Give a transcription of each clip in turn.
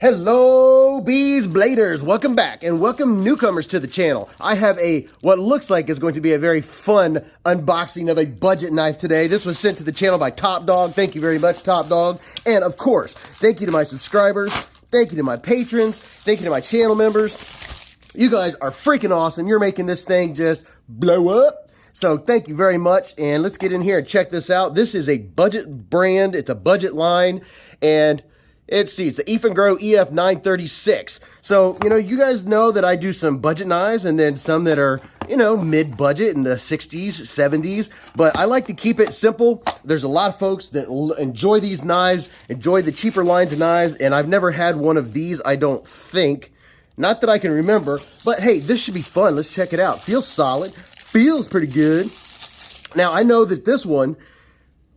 Hello, Beez Bladers. Welcome back and welcome newcomers to the channel. I have what looks like is going to be a very fun unboxing of a budget knife today. This was sent to the channel by Top Dog. Thank you very much, Top Dog. And of course, thank you to my subscribers. Thank you to my patrons. Thank you to my channel members. You guys are freaking awesome. You're making this thing just blow up. So thank you very much. And let's get in here and check this out. This is a budget brand. It's a budget line. And it's the EAFENGROW EF936. So, you guys know that I do some budget knives and then some that are, mid-budget in the 60s, 70s. But I like to keep it simple. There's a lot of folks that enjoy these knives, enjoy the cheaper lines of knives, and I've never had one of these, I don't think. Not that I can remember, but hey, this should be fun. Let's check it out. Feels solid. Feels pretty good. Now, I know that this one,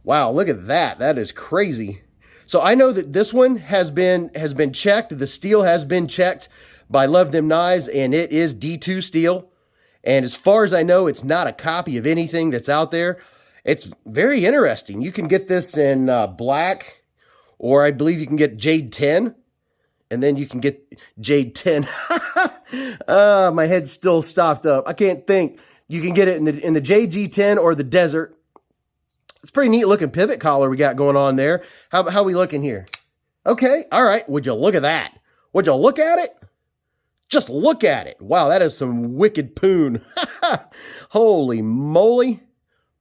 wow, look at that. That is crazy. So I know that this one has been checked. The steel has been checked by Love Them Knives, and it is D2 steel. And as far as I know, it's not a copy of anything that's out there. It's very interesting. You can get this in black, or I believe you can get Jade 10, and then you can get Jade 10. My head's still stopped up. I can't think. You can get it in the Jade G10 or the Desert. It's a pretty neat looking pivot collar we got going on there. How we looking here? Okay, all right. Would you look at that? Would you look at it? Just look at it. Wow, that is some wicked poon. Holy moly.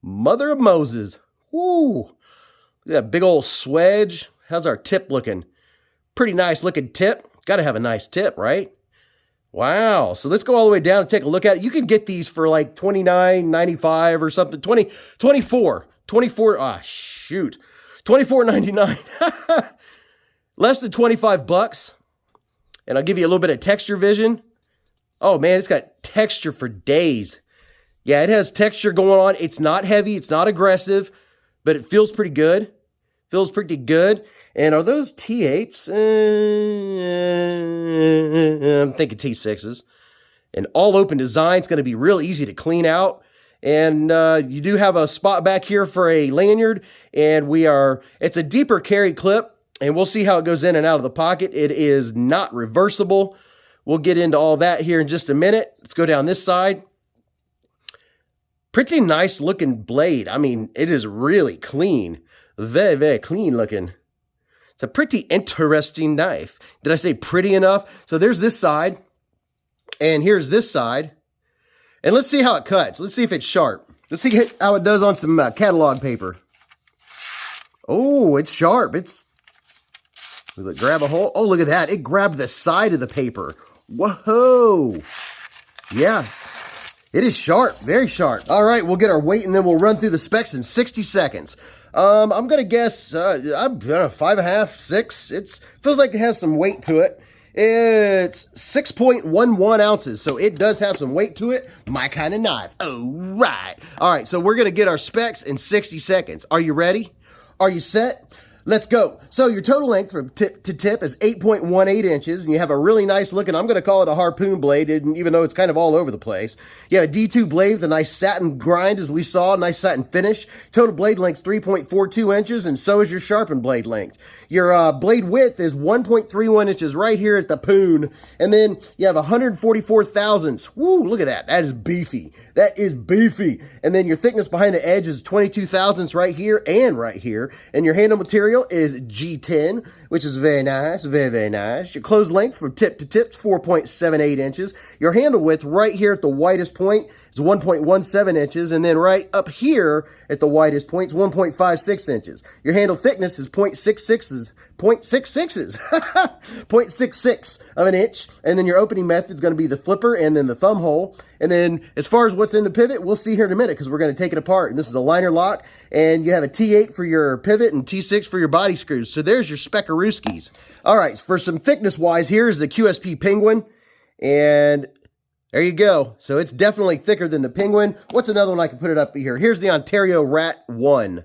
Mother of Moses. Woo. Look at that big old swedge. How's our tip looking? Pretty nice looking tip. Got to have a nice tip, right? Wow. So let's go all the way down and take a look at it. You can get these for like $29.95 or something. $24. $24.99. Less than 25 bucks. And I'll give you a little bit of texture vision. Oh man, it's got texture for days. Yeah, it has texture going on. It's not heavy, it's not aggressive, but it feels pretty good. Feels pretty good. And are those T8s? I'm thinking T6s. And all open design. It's going to be real easy to clean out. And you do have a spot back here for a lanyard, and it's a deeper carry clip, and we'll see how it goes in and out of the pocket. It is not reversible. We'll get into all that here in just a minute. Let's go down this side. Pretty nice looking blade. I mean, it is really clean. Very, very clean looking. It's a pretty interesting knife. Did I say pretty enough? So there's this side, and here's this side. And let's see how it cuts. Let's see if it's sharp. Let's see how it does on some catalog paper. Oh, it's sharp. Grab a hole. Oh, look at that. It grabbed the side of the paper. Whoa. Yeah. It is sharp. Very sharp. All right, we'll get our weight and then we'll run through the specs in 60 seconds. I'm going to guess, I'm 5.5, 6. It feels like it has some weight to it. It's 6.11 ounces, so it does have some weight to it. My kind of knife. All right. All right, so we're going to get our specs in 60 seconds. Are you ready? Are you set? Let's go. So your total length from tip to tip is 8.18 inches, and you have a really nice looking, I'm going to call it a harpoon blade, even though it's kind of all over the place. You have a D2 blade with a nice satin grind, as we saw, nice satin finish. Total blade length 3.42 inches, and so is your sharpened blade length. Your blade width is 1.31 inches right here at the poon, and then you have 144 thousandths. Woo, look at that. That is beefy. That is beefy. And then your thickness behind the edge is 22 thousandths right here and right here, and your handle material is G10, which is very nice, very, very nice. Your close length from tip to tip is 4.78 inches. Your handle width right here at the widest point is 1.17 inches, and then right up here at the widest point is 1.56 inches. Your handle thickness is 0.66 of an inch, and then your opening method is going to be the flipper and then the thumb hole. And then as far as what's in the pivot, we'll see here in a minute because we're going to take it apart. And this is a liner lock, and you have a T8 for your pivot and T6 for your body screws. So there's your speckarooskies. All right, for some thickness-wise, here is the QSP Penguin, and there you go. So it's definitely thicker than the Penguin. What's another one I can put it up here? Here's the Ontario Rat 1.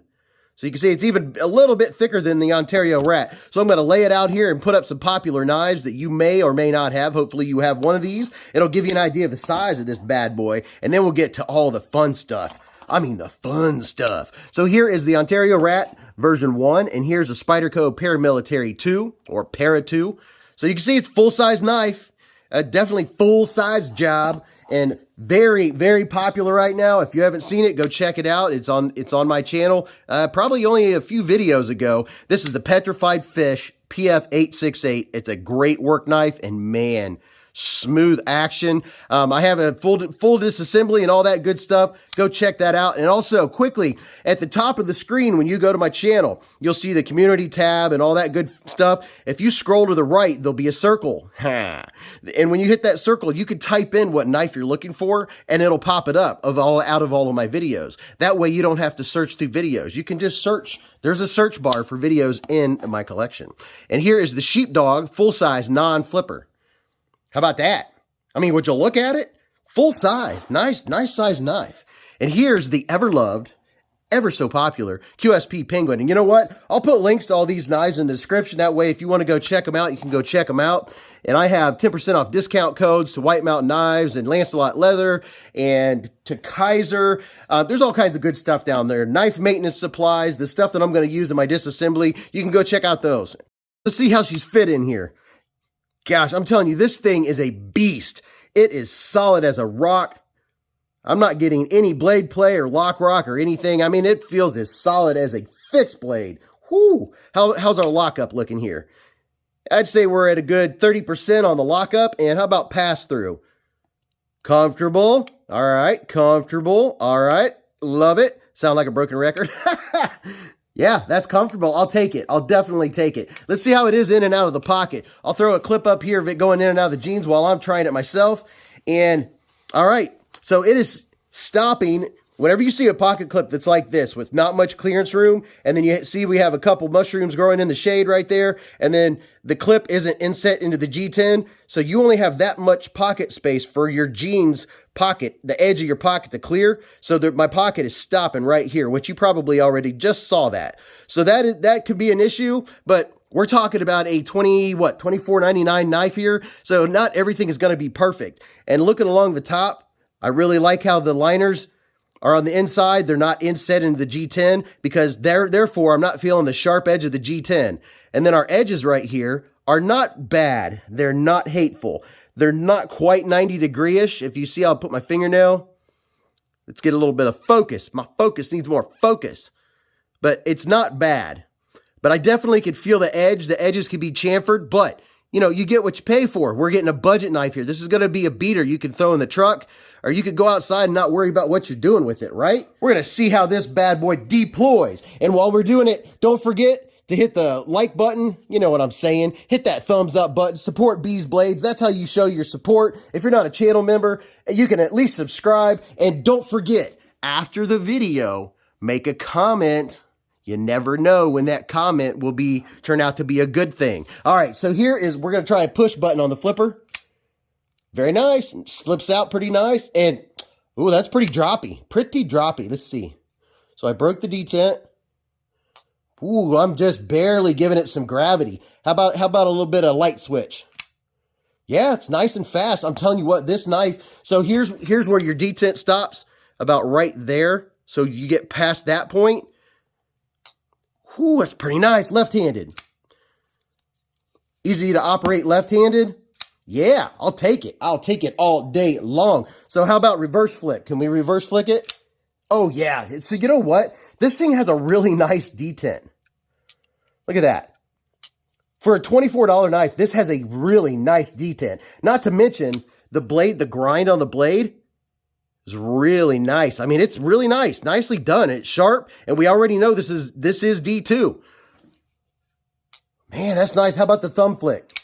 So you can see it's even a little bit thicker than the Ontario Rat. So I'm going to lay it out here and put up some popular knives that you may or may not have. Hopefully you have one of these. It'll give you an idea of the size of this bad boy. And then we'll get to all the fun stuff. I mean the fun stuff. So here is the Ontario Rat version 1. And here's a Spyderco Paramilitary 2 or Para 2. So you can see it's full-size knife, definitely full-size job, and very, very popular right now. If you haven't seen it, go check it out. It's on my channel, probably only a few videos ago. This is the Petrified Fish PF868. It's a great work knife, and man, smooth action. I have a full disassembly and all that good stuff. Go check that out. And also, quickly, at the top of the screen, when you go to my channel, you'll see the community tab and all that good stuff. If you scroll to the right, there'll be a circle. And when you hit that circle, you can type in what knife you're looking for, and it'll pop it up out of all of my videos. That way, you don't have to search through videos. You can just search. There's a search bar for videos in my collection. And here is the Sheepdog full-size non-flipper. How about that? I mean, would you look at it? Full size, nice size knife. And here's the ever-loved, ever so popular QSP Penguin. And you know what? I'll put links to all these knives in the description. That way, if you want to go check them out, you can go check them out. And I have 10% off discount codes to White Mountain Knives and Lancelot Leather and to Kizer. There's all kinds of good stuff down there. Knife maintenance supplies, the stuff that I'm going to use in my disassembly. You can go check out those. Let's see how she's fit in here. Gosh, I'm telling you, this thing is a beast. It is solid as a rock. I'm not getting any blade play or lock rock or anything. I mean, it feels as solid as a fixed blade. Whoo! How's our lockup looking here? I'd say we're at a good 30% on the lockup. And how about pass through? Comfortable. All right. Comfortable. All right. Love it. Sound like a broken record? Yeah, that's comfortable. I'll take it. I'll definitely take it. Let's see how it is in and out of the pocket. I'll throw a clip up here of it going in and out of the jeans while I'm trying it myself. And, all right, so it is stopping. Whenever you see a pocket clip that's like this with not much clearance room, and then you see we have a couple mushrooms growing in the shade right there, and then the clip isn't inset into the G10, so you only have that much pocket space for your jeans pocket, the edge of your pocket to clear, so that my pocket is stopping right here, which you probably already just saw that. So that could be an issue, but we're talking about a $24.99 knife here, so not everything is going to be perfect. And looking along the top, I really like how the liners are on the inside. They're not inset into the G10 because therefore I'm not feeling the sharp edge of the G10. And then our edges right here are not bad. They're not hateful. They're not quite 90 degree-ish. If you see, I'll put my fingernail. Let's get a little bit of focus. My focus needs more focus. But it's not bad. But I definitely could feel the edge. The edges could be chamfered, but you know, you get what you pay for. We're getting a budget knife here. This is going to be a beater you can throw in the truck, or you could go outside and not worry about what you're doing with it, right? We're going to see how this bad boy deploys. And while we're doing it, don't forget to hit the like button. You know what I'm saying. Hit that thumbs up button. Support Beez Blades. That's how you show your support. If you're not a channel member, you can at least subscribe. And don't forget, after the video, make a comment. You never know when that comment will turn out to be a good thing. All right, so we're going to try a push button on the flipper. Very nice. It slips out pretty nice. And, ooh, that's pretty droppy. Pretty droppy. Let's see. So I broke the detent. Ooh, I'm just barely giving it some gravity. How about a little bit of light switch? Yeah, it's nice and fast. I'm telling you what, this knife. So here's where your detent stops, about right there. So you get past that point. Ooh, that's pretty nice. Left-handed. Easy to operate left-handed. Yeah, I'll take it. I'll take it all day long. So how about reverse flick? Can we reverse flick it? Oh, yeah. So you know what? This thing has a really nice detent. Look at that. For a $24 knife, this has a really nice detent. Not to mention the blade, the grind on the blade is really nice. I mean, it's really nice. Nicely done. It's sharp, and we already know this is D2. Man, that's nice. How about the thumb flick?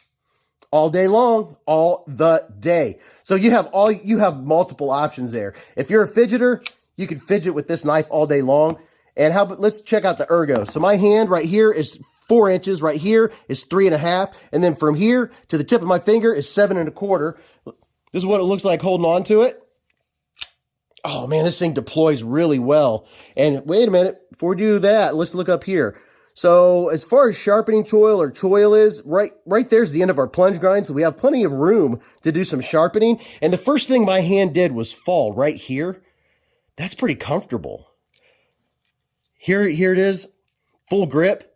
All day long, all the day. So you have multiple options there. If you're a fidgeter, you can fidget with this knife all day long. And let's check out the ergo. So my hand right here is 4 inches. Right here is 3.5. And then from here to the tip of my finger is 7.25. This is what it looks like holding on to it. Oh man, this thing deploys really well. And wait a minute, before we do that, let's look up here. So as far as sharpening choil or choil is, right there's the end of our plunge grind. So we have plenty of room to do some sharpening. And the first thing my hand did was fall right here. That's pretty comfortable. Here it is, full grip.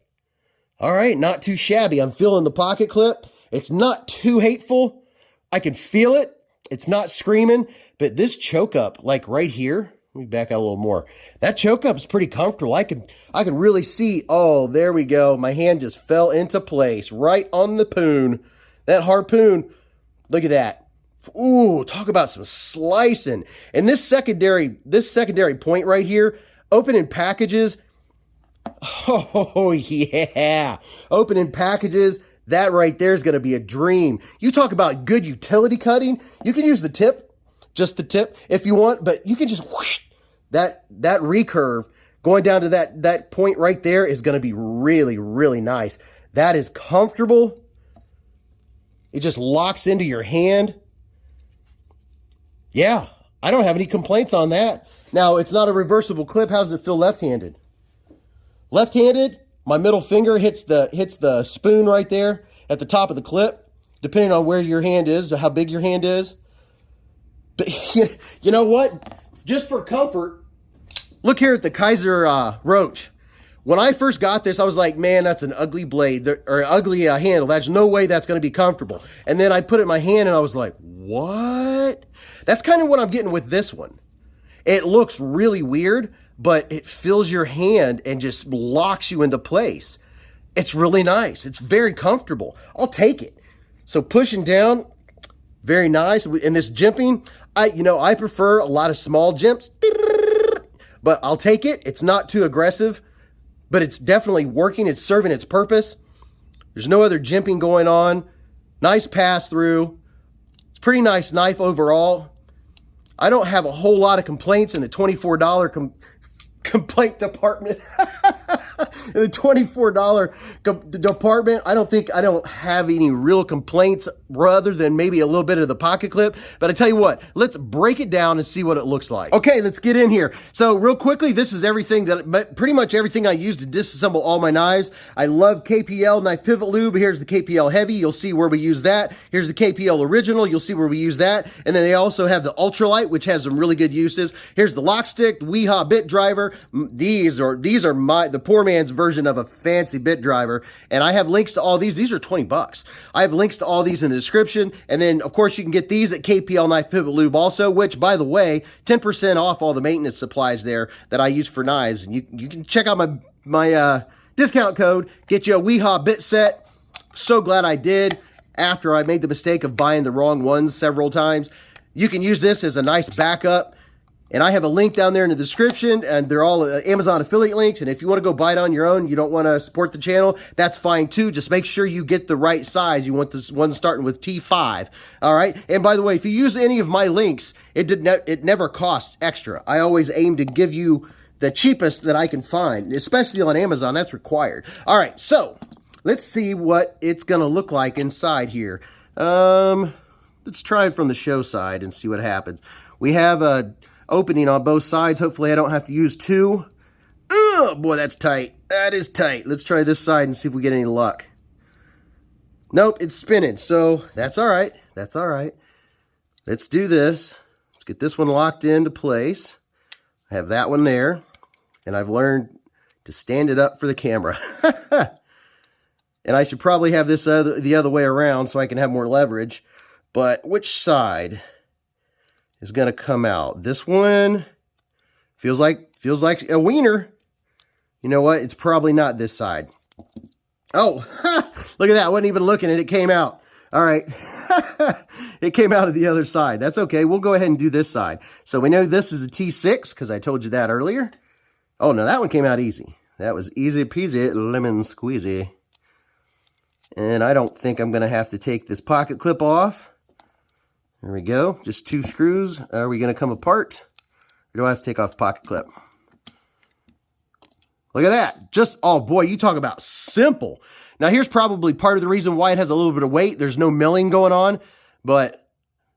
All right, not too shabby. I'm feeling the pocket clip. It's not too hateful. I can feel it. It's not screaming, but this choke up, like right here, let me back out a little more. That choke up is pretty comfortable. I can really see, oh, there we go. My hand just fell into place right on the poon. That harpoon, look at that. Ooh, talk about some slicing. And this secondary point right here, opening packages. Oh, yeah. Opening packages. That right there is going to be a dream. You talk about good utility cutting. You can use the tip, just the tip if you want, but you can just whoosh, that recurve going down to that point right there is going to be really, really nice. That is comfortable. It just locks into your hand. Yeah, I don't have any complaints on that. Now, it's not a reversible clip. How does it feel left-handed? Left-handed, my middle finger hits the spoon right there at the top of the clip, depending on where your hand is, how big your hand is. But you know what? Just for comfort, look here at the Kizer Roach. When I first got this, I was like, man, that's an ugly blade, or ugly handle. There's no way that's going to be comfortable. And then I put it in my hand and I was like, what? That's kind of what I'm getting with this one. It looks really weird, but it fills your hand and just locks you into place. It's really nice. It's very comfortable. I'll take it. So pushing down, very nice. And this jimping, I prefer a lot of small jimps, but I'll take it. It's not too aggressive, but it's definitely working. It's serving its purpose. There's no other jimping going on. Nice pass through. It's a pretty nice knife overall. I don't have a whole lot of complaints in the $24 complaint department. In the $24 department, I don't have any real complaints rather than maybe a little bit of the pocket clip. But I tell you what, let's break it down and see what it looks like. Okay, let's get in here. So real quickly, this is everything pretty much everything I use to disassemble all my knives. I love KPL Knife Pivot Lube. Here's the KPL Heavy. You'll see where we use that. Here's the KPL Original. You'll see where we use that. And then they also have the Ultralight, which has some really good uses. Here's the Lock Stick, Weehaw Bit Driver. These are the poor man's version of a fancy bit driver, and I have links to all these. These are 20 bucks. I have links to all these in the description, and then of course you can get these at KPL Knife Pivot Lube also, which by the way, 10% off all the maintenance supplies there that I use for knives. And you can check out my discount code, get you a Weehaw bit set. So glad I did after I made the mistake of buying the wrong ones several times. You can use this as a nice backup. And I have a link down there in the description, and they're all Amazon affiliate links. And if you want to go buy it on your own, you don't want to support the channel, that's fine too. Just make sure you get the right size. You want this one starting with T5. All right. And by the way, if you use any of my links, it never costs extra. I always aim to give you the cheapest that I can find, especially on Amazon. That's required. All right. So let's see what it's going to look like inside here. Let's try it from the show side and see what happens. We have a opening on both sides. Hopefully I don't have to use two. Oh boy, that's tight. That is tight. Let's try this side and see if we get any luck. Nope, it's spinning, so that's all right. That's all right. Let's do this. Let's get this one locked into place. I have that one there, and I've learned to stand it up for the camera. And I should probably have this the other way around so I can have more leverage. But which side is going to come out? This one feels like a wiener. You know what? It's probably not this side. Oh, look at that. I wasn't even looking and it came out. All right. It came out of the other side. That's okay. We'll go ahead and do this side. So we know this is a T6 because I told you that earlier. Oh, no, that one came out easy. That was easy peasy, lemon squeezy. And I don't think I'm going to have to take this pocket clip off. There we go. Just two screws. Are we going to come apart? Or do I have to take off the pocket clip? Look at that. Just, oh boy, you talk about simple. Now here's probably part of the reason why it has a little bit of weight. There's no milling going on, but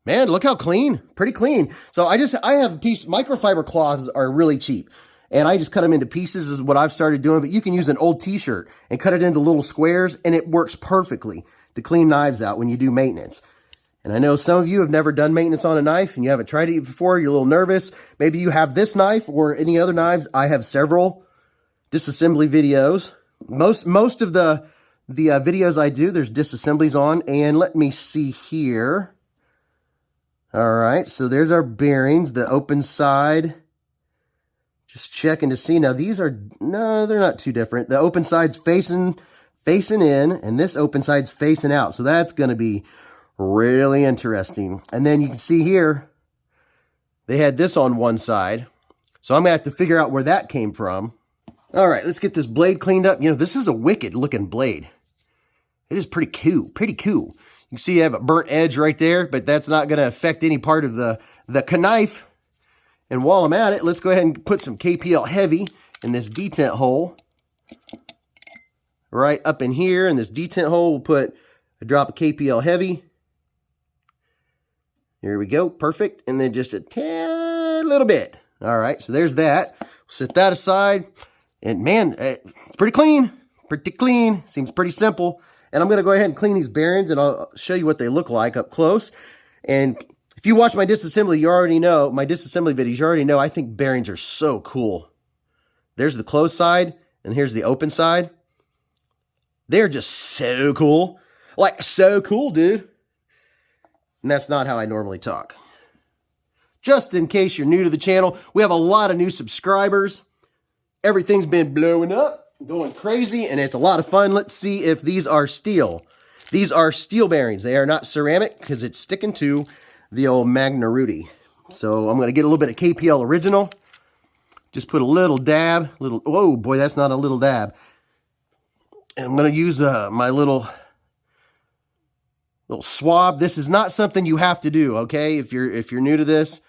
man, look how clean. Pretty clean. So I have a piece, microfiber cloths are really cheap. And I just cut them into pieces is what I've started doing. But you can use an old t-shirt and cut it into little squares, and it works perfectly to clean knives out when you do maintenance. And I know some of you have never done maintenance on a knife and you haven't tried it before. You're a little nervous. Maybe you have this knife or any other knives. I have several disassembly videos. Most of the the videos I do, there's disassemblies on. And let me see here. All right, so there's our bearings, the open side. Just checking to see. Now these are, no, they're not too different. The open side's facing in, and this open side's facing out. So that's going to be really interesting. And then you can see here, they had this on one side. So I'm going to have to figure out where that came from. All right, let's get this blade cleaned up. You know, this is a wicked looking blade. It is pretty cool, pretty cool. You can see I have a burnt edge right there, but that's not going to affect any part of the knife. And while I'm at it, let's go ahead and put some KPL heavy in this detent hole. Right up in here in this detent hole, we'll put a drop of KPL heavy. There we go, perfect. And then just a tad little bit. All right, so there's that. We'll set that aside. And man, it's pretty clean, Seems pretty simple. And I'm gonna go ahead and clean these bearings, and I'll show you what they look like up close. And if you watch my disassembly, you already know, my disassembly videos, you already know I think bearings are so cool. There's the closed side, and here's the open side. They're just so cool. Like, so cool, dude. And that's not how I normally talk. Just in case you're new to the channel, we have a lot of new subscribers. Everything's been blowing up, going crazy, and it's a lot of fun. Let's see if these are steel. These are steel bearings. They are not ceramic because it's sticking to the old Magna Rudy. So I'm going to get a little bit of KPL original. Just put a little dab. Oh boy, that's not a little dab. And I'm going to use my little swab. This is not something you have to do, okay? If you're new to this,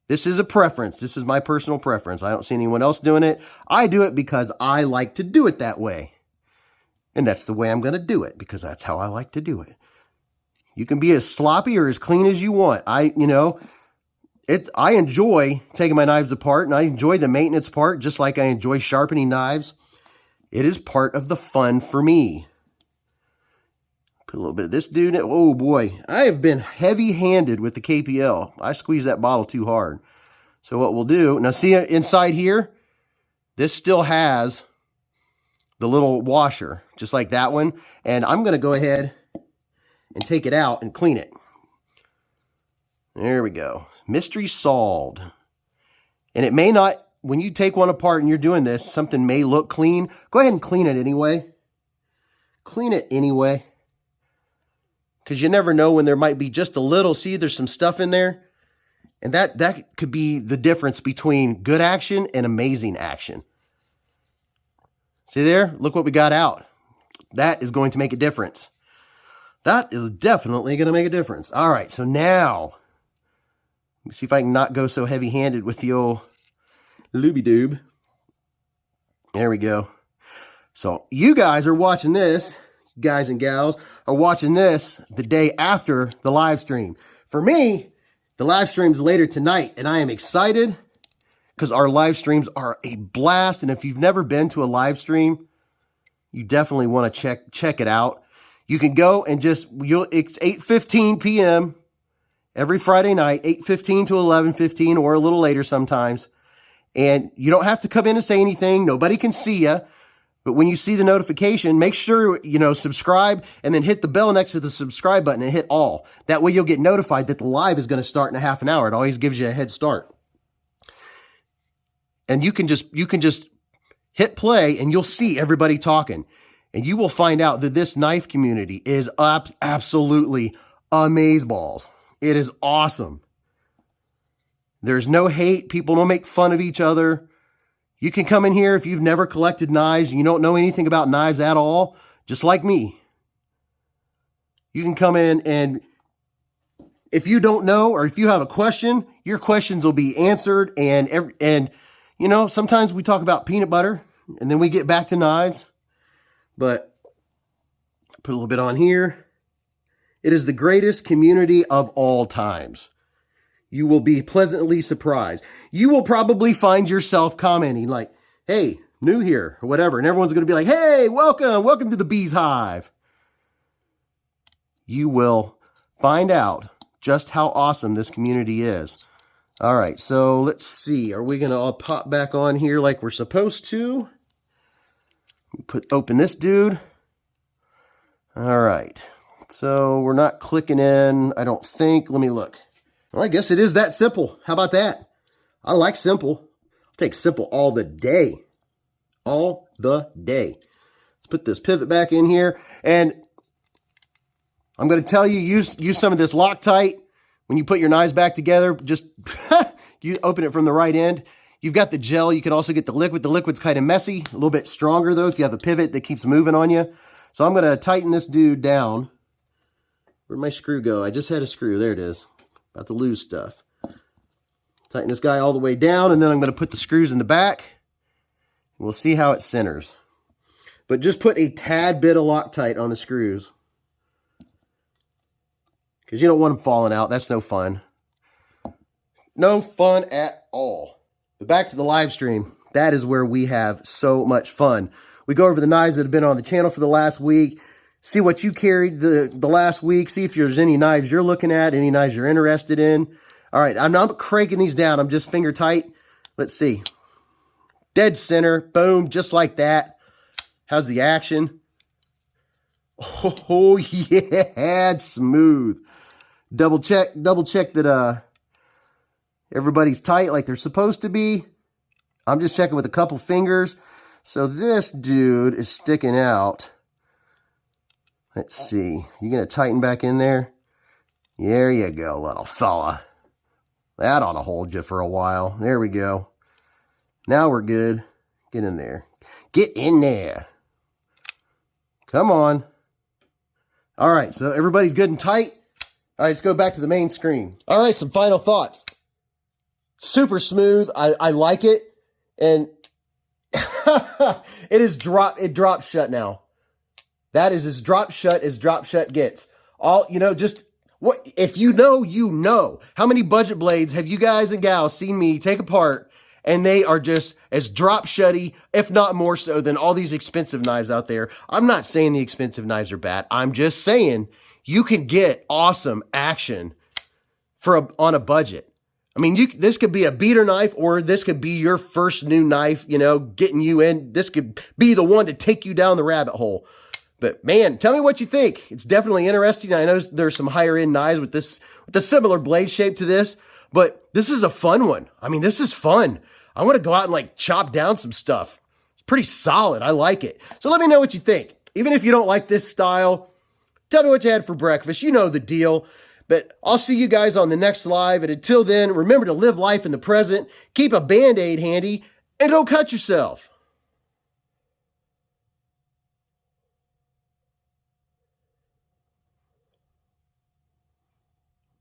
this is a preference. This is my personal preference. I don't see anyone else doing it. I do it because I like to do it that way. And that's the way I'm going to do it, because that's how I like to do it. You can be as sloppy or as clean as you want. I enjoy taking my knives apart, and I enjoy the maintenance part, just like I enjoy sharpening knives. It is part of the fun for me. Put a little bit of this dude in. Oh boy, I have been heavy-handed with the KPL. I squeezed that bottle too hard. So what we'll do, now see inside here, this still has the little washer, just like that one. And I'm going to go ahead and take it out and clean it. There we go. Mystery solved. And it may not, when you take one apart and you're doing this, something may look clean. Go ahead and clean it anyway. Clean it anyway. Because you never know when there might be just a little, see, there's some stuff in there. And that could be the difference between good action and amazing action. See there? Look what we got out. That is going to make a difference. That is definitely going to make a difference. All right, so now, let me see if I can not go so heavy-handed with the old looby-doob. There we go. So you guys are watching this, guys and gals, are watching this the day after the live stream. For me, the live stream's later tonight, and I am excited because our live streams are a blast. And if you've never been to a live stream, you definitely want to check it out. You can go and it's 8:15 p.m. every Friday night, 8:15 to 11:15, or a little later sometimes. And you don't have to come in and say anything. Nobody can see you. But when you see the notification, make sure, subscribe and then hit the bell next to the subscribe button and hit all. That way you'll get notified that the live is going to start in a half an hour. It always gives you a head start. And you can just hit play and you'll see everybody talking. And you will find out that this knife community is absolutely amazeballs. It is awesome. There's no hate. People don't make fun of each other. You can come in here if you've never collected knives and you don't know anything about knives at all, just like me. You can come in, and if you don't know or if you have a question, your questions will be answered. And sometimes we talk about peanut butter and then we get back to knives. But put a little bit on here. It is the greatest community of all times. You will be pleasantly surprised. You will probably find yourself commenting like, hey, new here, or whatever. And everyone's going to be like, hey, welcome to the Beez Hive. You will find out just how awesome this community is. All right, so let's see. Are we going to all pop back on here like we're supposed to? Open this dude. All right. So we're not clicking in, I don't think. Let me look. Well, I guess it is that simple. How about that? I like simple. I'll take simple all the day. All the day. Let's put this pivot back in here. And I'm going to tell you, use some of this Loctite. When you put your knives back together, just you open it from the right end. You've got the gel. You can also get the liquid. The liquid's kind of messy, a little bit stronger though if you have a pivot that keeps moving on you. So I'm going to tighten this dude down. Where'd my screw go? I just had a screw. There it is. About to lose stuff. Tighten this guy all the way down, and then I'm going to put the screws in the back. We'll see how it centers. But just put a tad bit of Loctite on the screws, because you don't want them falling out. That's no fun. No fun at all. But back to the live stream. That is where we have so much fun. We go over the knives that have been on the channel for the last week. See what you carried the last week. See if there's any knives you're looking at, any knives you're interested in. All right, I'm not cranking these down. I'm just finger tight. Let's see. Dead center. Boom, just like that. How's the action? Oh, yeah, it's smooth. Double check that everybody's tight like they're supposed to be. I'm just checking with a couple fingers. So this dude is sticking out. Let's see. You gonna tighten back in there? There you go, little fella. That ought to hold you for a while. There we go. Now we're good. Get in there. Get in there. Come on. All right, so everybody's good and tight. All right, let's go back to the main screen. All right, some final thoughts. Super smooth. I like it. And it drops shut now. That is as drop shut gets. All, just what, if you know, you know. How many budget blades have you guys and gals seen me take apart and they are just as drop shutty, if not more so than all these expensive knives out there? I'm not saying the expensive knives are bad. I'm just saying you can get awesome action on a budget. I mean, this could be a beater knife, or this could be your first new knife, getting you in. This could be the one to take you down the rabbit hole. But man, tell me what you think. It's definitely interesting. I know there's some higher end knives with a similar blade shape to this, but this is a fun one. I mean, this is fun. I want to go out and chop down some stuff. It's pretty solid. I like it. So let me know what you think. Even if you don't like this style, tell me what you had for breakfast. You know the deal. But I'll see you guys on the next live. And until then, remember to live life in the present, keep a Band-Aid handy, and don't cut yourself.